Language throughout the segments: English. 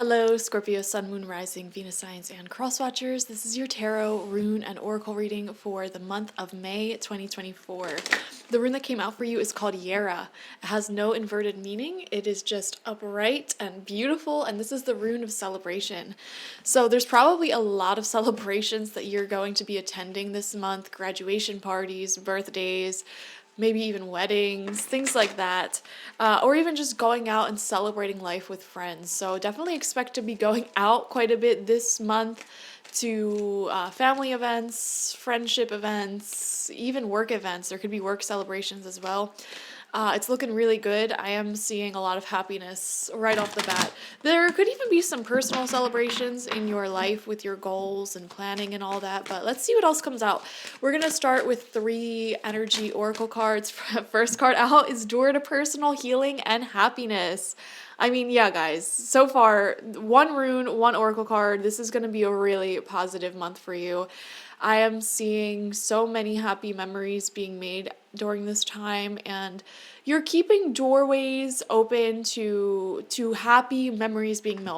Hello, Scorpio, Sun, Moon, Rising, Venus signs, and cross watchers. This is your tarot, rune, and oracle reading for the month of May 2024. The rune that came out for you is called Yera. It has no inverted meaning. It is just upright and beautiful, and this is the rune of celebration. So there's probably a lot of celebrations that you're going to be attending this month, graduation parties, birthdays, maybe even weddings, things like that, or even just going out and celebrating life with friends. So definitely expect to be going out quite a bit this month to family events, friendship events, even work events. There could be work celebrations as well. It's looking really good. I am seeing a lot of happiness right off the bat. There could even be some personal celebrations in your life with your goals and planning and all that, but let's see what else comes out. We're going to start with 3 energy oracle cards. First card out is Door to Personal Healing and Happiness. I mean, yeah, guys, so far, 1 rune, 1 oracle card. This is going to be a really positive month for you. I am seeing so many happy memories being made during this time, and you're keeping doorways open to happy memories being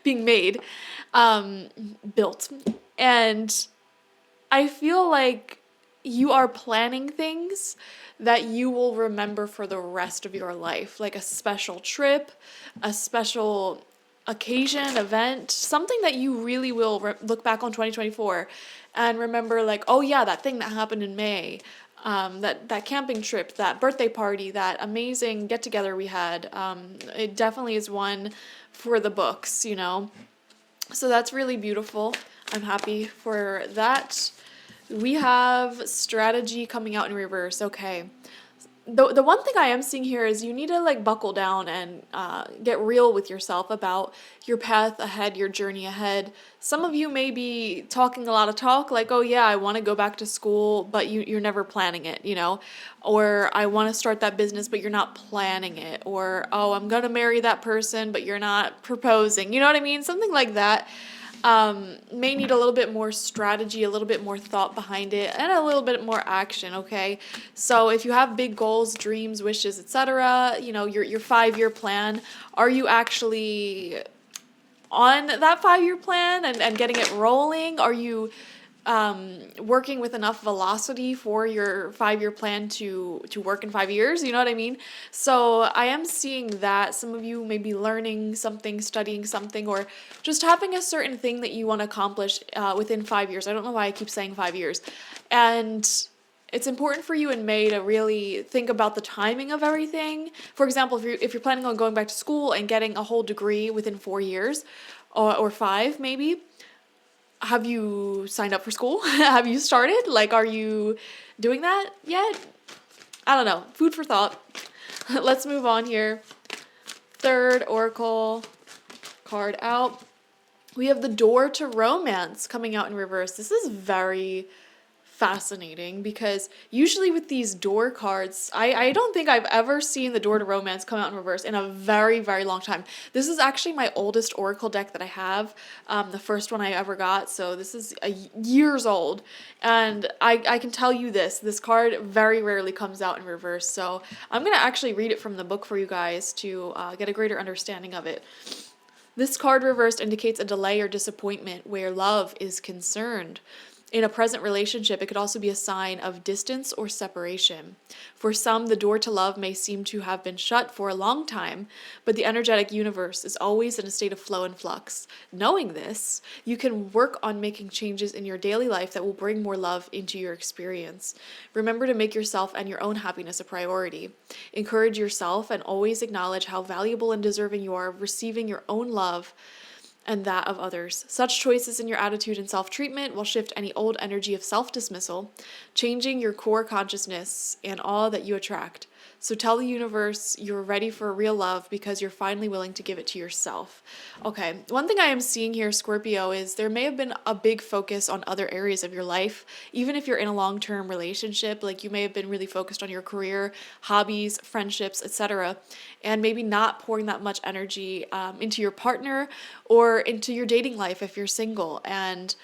being made, built. And I feel like you are planning things that you will remember for the rest of your life, like a special trip, a special occasion, event, something that you really will look back on 2024 and remember, like, oh yeah, that thing that happened in May, that camping trip, that birthday party, that amazing get together we had. It definitely is one for the books, you know. So that's really beautiful. I'm happy for that. We have strategy coming out in reverse. Okay. The one thing I am seeing here is you need to like buckle down and get real with yourself about your path ahead, your journey ahead. Some of you may be talking a lot of talk, like, oh yeah, I want to go back to school, but you're never planning it, you know? Or I want to start that business, but you're not planning it. Or, oh, I'm going to marry that person, but you're not proposing. You know what I mean? Something like that. May need a little bit more strategy, a little bit more thought behind it, and a little bit more action, okay? So if you have big goals, dreams, wishes, etc., you know, your 5-year plan, are you actually on that 5-year plan and getting it rolling? Are you working with enough velocity for your 5-year plan to work in 5 years? You know what I mean? So I am seeing that some of you may be learning something, studying something, or just having a certain thing that you want to accomplish within 5 years. I don't know why I keep saying 5 years. And it's important for you in May to really think about the timing of everything. For example, if you're planning on going back to school and getting a whole degree within 4 years, or 5 maybe, have you signed up for school? Have you started? Like, are you doing that yet? I don't know. Food for thought. Let's move on here. 3rd oracle card out. We have the Door to Romance coming out in reverse. This is very fascinating because usually with these door cards, I don't think I've ever seen the Door to Romance come out in reverse in a very, very long time. This is actually my oldest oracle deck that I have, the first one I ever got, so this is years old, and I can tell you this card very rarely comes out in reverse, so I'm going to actually read it from the book for you guys to get a greater understanding of it. This card reversed indicates a delay or disappointment where love is concerned. In a present relationship, it could also be a sign of distance or separation. For some, the door to love may seem to have been shut for a long time, but the energetic universe is always in a state of flow and flux. Knowing this, you can work on making changes in your daily life that will bring more love into your experience. Remember to make yourself and your own happiness a priority. Encourage yourself and always acknowledge how valuable and deserving you are of receiving your own love and that of others. Such choices in your attitude and self-treatment will shift any old energy of self-dismissal, changing your core consciousness and all that you attract. So tell the universe you're ready for real love because you're finally willing to give it to yourself. Okay, one thing I am seeing here, Scorpio, is there may have been a big focus on other areas of your life. Even if you're in a long-term relationship, like you may have been really focused on your career, hobbies, friendships, etc., and maybe not pouring that much energy into your partner or into your dating life if you're single. And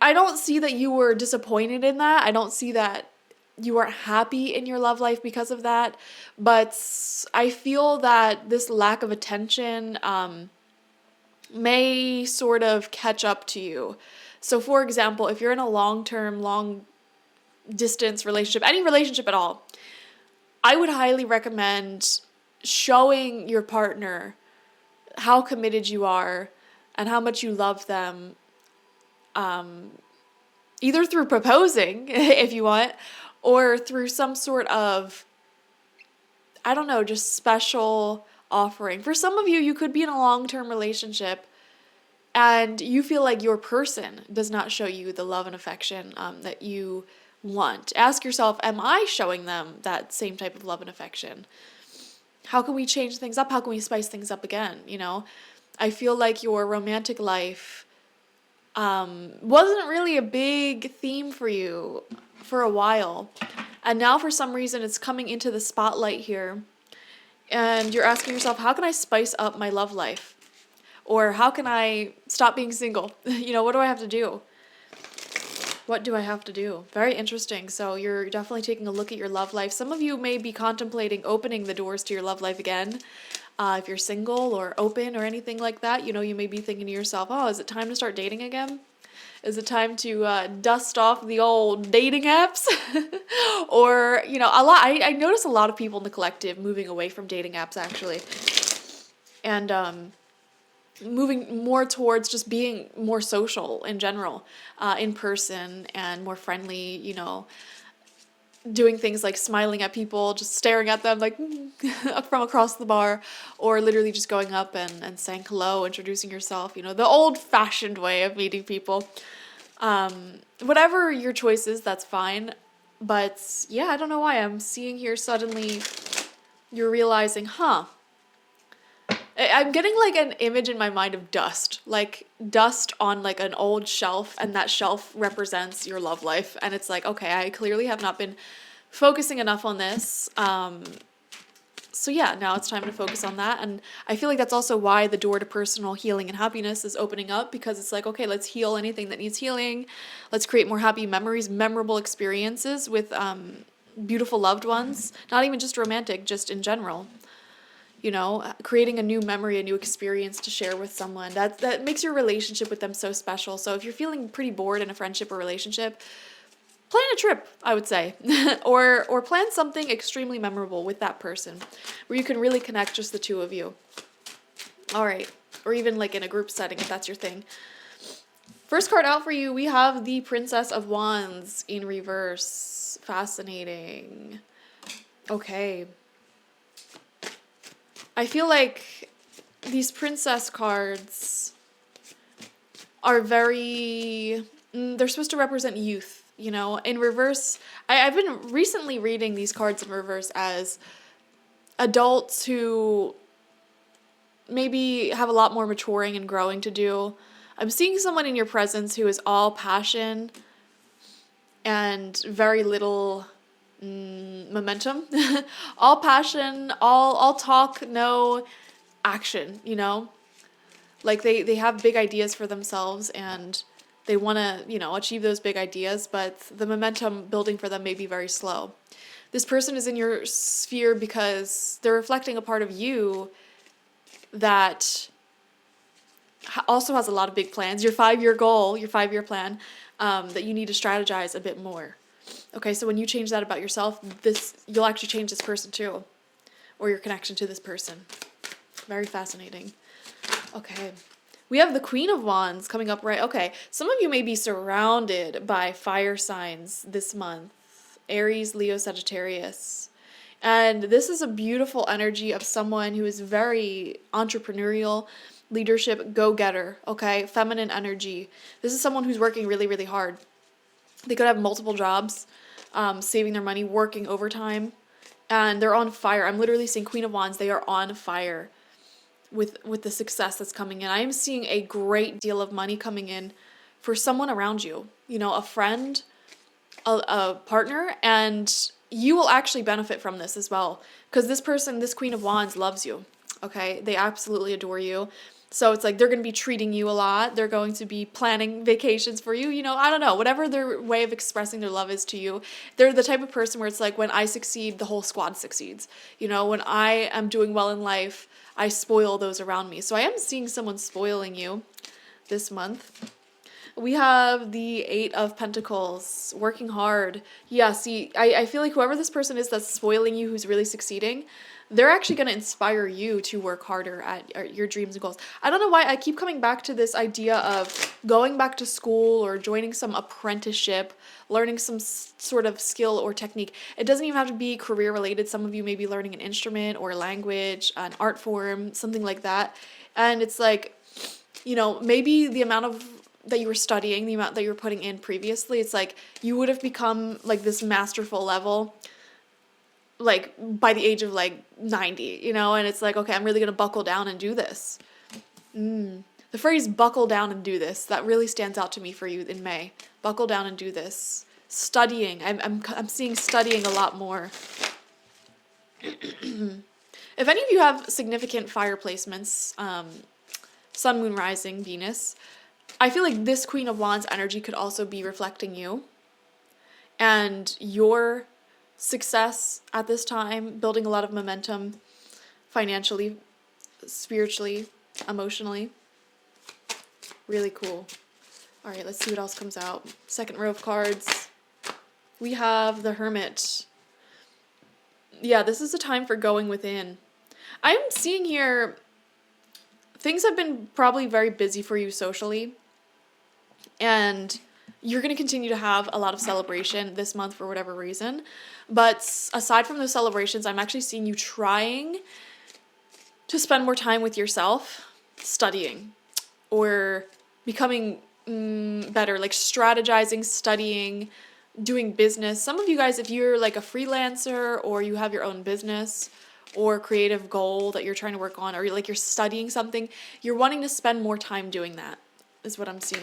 I don't see that you were disappointed in that. I don't see that you aren't happy in your love life because of that. But I feel that this lack of attention may sort of catch up to you. So, for example, if you're in a long-term, long-distance relationship, any relationship at all, I would highly recommend showing your partner how committed you are and how much you love them, either through proposing, if you want, or through some sort of, I don't know, just special offering. For some of you, you could be in a long-term relationship and you feel like your person does not show you the love and affection that you want. Ask yourself, am I showing them that same type of love and affection? How can we change things up? How can we spice things up again? I feel like your romantic life wasn't really a big theme for you for a while. And now for some reason it's coming into the spotlight here. And you're asking yourself, how can I spice up my love life? Or how can I stop being single? What do I have to do? What do I have to do? Very interesting. So you're definitely taking a look at your love life. Some of you may be contemplating opening the doors to your love life again. If you're single or open or anything like that, you may be thinking to yourself, oh, is it time to start dating again? Is it time to dust off the old dating apps? Or, I notice a lot of people in the collective moving away from dating apps, actually. And moving more towards just being more social in general, in person, and more friendly, doing things like smiling at people, just staring at them like from across the bar, or literally just going up and saying hello, introducing yourself, the old-fashioned way of meeting people. Whatever your choice is, that's fine. But yeah, I don't know why I'm seeing here suddenly you're realizing, I'm getting like an image in my mind of dust, like dust on like an old shelf, and that shelf represents your love life. And it's like, okay, I clearly have not been focusing enough on this. So yeah, now it's time to focus on that. And I feel like that's also why the door to personal healing and happiness is opening up, because it's like, okay, let's heal anything that needs healing. Let's create more happy memories, memorable experiences with beautiful loved ones, not even just romantic, just in general. Creating a new memory, a new experience to share with someone. That makes your relationship with them so special. So if you're feeling pretty bored in a friendship or relationship, plan a trip, I would say. or plan something extremely memorable with that person where you can really connect, just the two of you. All right. Or even like in a group setting, if that's your thing. First card out for you, we have the Princess of Wands in reverse. Fascinating. Okay. I feel like these princess cards are they're supposed to represent youth, in reverse. I've been recently reading these cards in reverse as adults who maybe have a lot more maturing and growing to do. I'm seeing someone in your presence who is all passion and very little momentum. All passion, all talk, no action, like they have big ideas for themselves and they want to achieve those big ideas, but the momentum building for them may be very slow. This person is in your sphere because they're reflecting a part of you that also has a lot of big plans. Your 5-year goal, your 5-year plan, that you need to strategize a bit more. Okay, so when you change that about yourself, you'll actually change this person too, or your connection to this person. Very fascinating. Okay, we have the Queen of Wands coming up, right? Okay, some of you may be surrounded by fire signs this month. Aries, Leo, Sagittarius. And this is a beautiful energy of someone who is very entrepreneurial, leadership, go-getter, okay? Feminine energy. This is someone who's working really, really hard. They could have multiple jobs, saving their money, working overtime, and they're on fire. I'm literally seeing Queen of Wands. They are on fire with the success that's coming in. I am seeing a great deal of money coming in for someone around you, a friend, a partner, and you will actually benefit from this as well, because this person, this Queen of Wands, loves you. Okay, they absolutely adore you. So it's like they're going to be treating you a lot. They're going to be planning vacations for you. I don't know, whatever their way of expressing their love is to you. They're the type of person where it's like, when I succeed, the whole squad succeeds. When I am doing well in life, I spoil those around me. So I am seeing someone spoiling you this month. We have the Eight of Pentacles, working hard. Yeah, see, I feel like whoever this person is that's spoiling you, who's really succeeding, they're actually going to inspire you to work harder at your dreams and goals. I don't know why I keep coming back to this idea of going back to school or joining some apprenticeship, learning some sort of skill or technique. It doesn't even have to be career related. Some of you may be learning an instrument or a language, an art form, something like that. And it's like, maybe the amount of that you were studying, the amount that you were putting in previously, it's like you would have become like this masterful level like by the age of like 90, and it's like, okay, I'm really going to buckle down and do this. The phrase buckle down and do this, that really stands out to me for you in May. Buckle down and do this. Studying. I'm seeing studying a lot more. If any of you have significant fire placements, Sun, Moon, Rising, Venus, I feel like this Queen of Wands energy could also be reflecting you and your success at this time, building a lot of momentum financially, spiritually, emotionally. Really cool. All right, let's see what else comes out. Second row of cards. We have the Hermit. Yeah, this is a time for going within. I'm seeing here things have been probably very busy for you socially, and you're going to continue to have a lot of celebration this month for whatever reason. But aside from those celebrations, I'm actually seeing you trying to spend more time with yourself, studying, or becoming better, like strategizing, studying, doing business. Some of you guys, if you're like a freelancer or you have your own business or creative goal that you're trying to work on, or you're studying something, you're wanting to spend more time doing that, is what I'm seeing.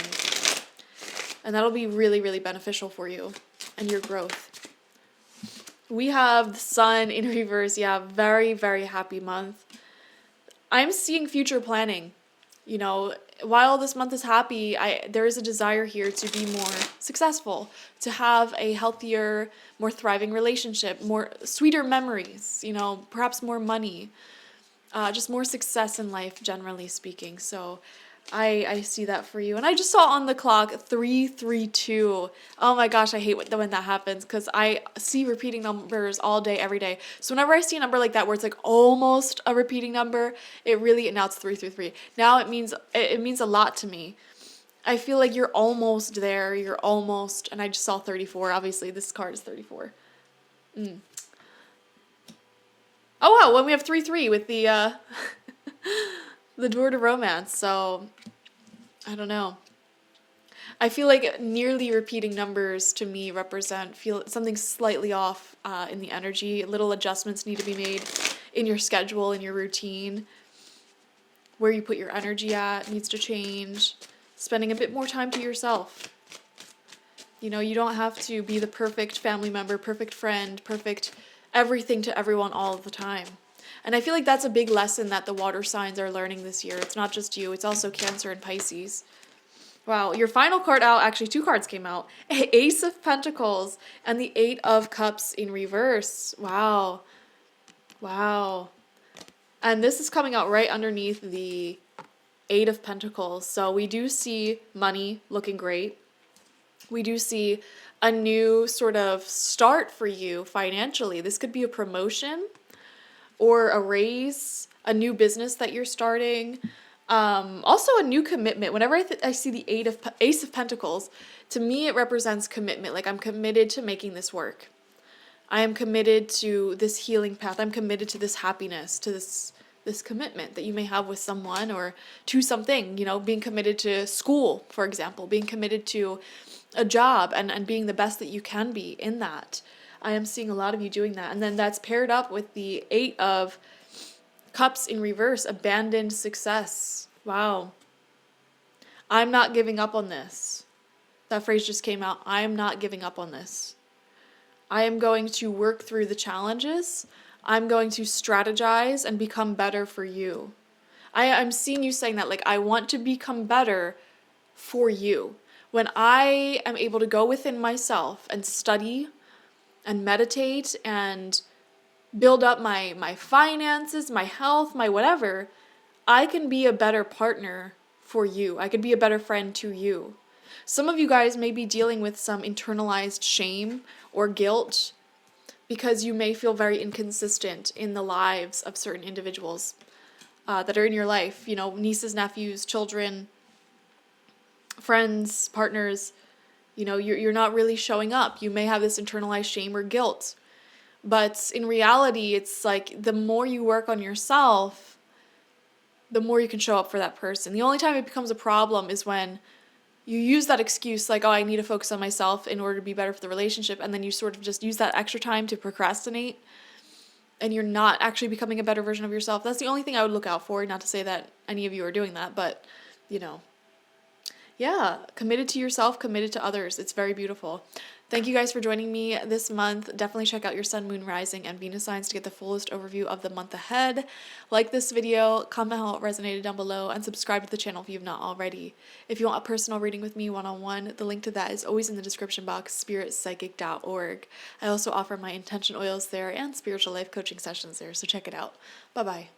And that'll be really, really beneficial for you and your growth. We have the Sun in reverse. Yeah, very, very happy month. I'm seeing future planning. While this month is happy, there is a desire here to be more successful, to have a healthier, more thriving relationship, more sweeter memories, perhaps more money, just more success in life, generally speaking. So I see that for you. And I just saw on the clock 332. Oh my gosh, I hate when that happens because I see repeating numbers all day, every day. So whenever I see a number like that where it's like almost a repeating number, now it's 333. Now it means a lot to me. I feel like you're almost there. And I just saw 34. Obviously, this card is 34. Oh wow, when we have 3-3 with the the door to romance. So I don't know. I feel like nearly repeating numbers to me feel something slightly off in the energy. Little adjustments need to be made in your schedule, in your routine. Where you put your energy at needs to change. Spending a bit more time to yourself. You don't have to be the perfect family member, perfect friend, perfect everything to everyone all of the time. And I feel like that's a big lesson that the water signs are learning this year. It's not just you, it's also Cancer and Pisces. Wow, your final card out, actually 2 cards came out. Ace of Pentacles and the 8 of Cups in reverse. Wow. And this is coming out right underneath the 8 of Pentacles. So we do see money looking great. We do see a new sort of start for you financially. This could be a promotion or a raise, a new business that you're starting. Also a new commitment. Whenever I see the Ace of Pentacles, to me it represents commitment. Like I'm committed to making this work. I am committed to this healing path. I'm committed to this happiness, to this commitment that you may have with someone or to something, being committed to school, for example, being committed to a job and being the best that you can be in that. I am seeing a lot of you doing that. And then that's paired up with the 8 of Cups in reverse, abandoned success. Wow. I'm not giving up on this. That phrase just came out. I am not giving up on this. I am going to work through the challenges. I'm going to strategize and become better for you. I'm seeing you saying that, like, I want to become better for you. When I am able to go within myself and study and meditate and build up my finances, my health, my whatever, I can be a better partner for you. I can be a better friend to you. Some of you guys may be dealing with some internalized shame or guilt because you may feel very inconsistent in the lives of certain individuals that are in your life. You know, nieces, nephews, children, friends, partners. You know, you're not really showing up. You may have this internalized shame or guilt. But in reality, it's like the more you work on yourself, the more you can show up for that person. The only time it becomes a problem is when you use that excuse, like, oh, I need to focus on myself in order to be better for the relationship, and then you sort of just use that extra time to procrastinate, and you're not actually becoming a better version of yourself. That's the only thing I would look out for. Not to say that any of you are doing that, but, you know, yeah, committed to yourself, committed to others. It's very beautiful. Thank you guys for joining me this month. Definitely check out your sun, moon, rising, and Venus signs to get the fullest overview of the month ahead. Like this video, comment how it resonated down below, and subscribe to the channel if you've not already. If you want a personal reading with me one-on-one, the link to that is always in the description box, spiritpsychic.org. I also offer my intention oils there and spiritual life coaching sessions there, so check it out. Bye-bye.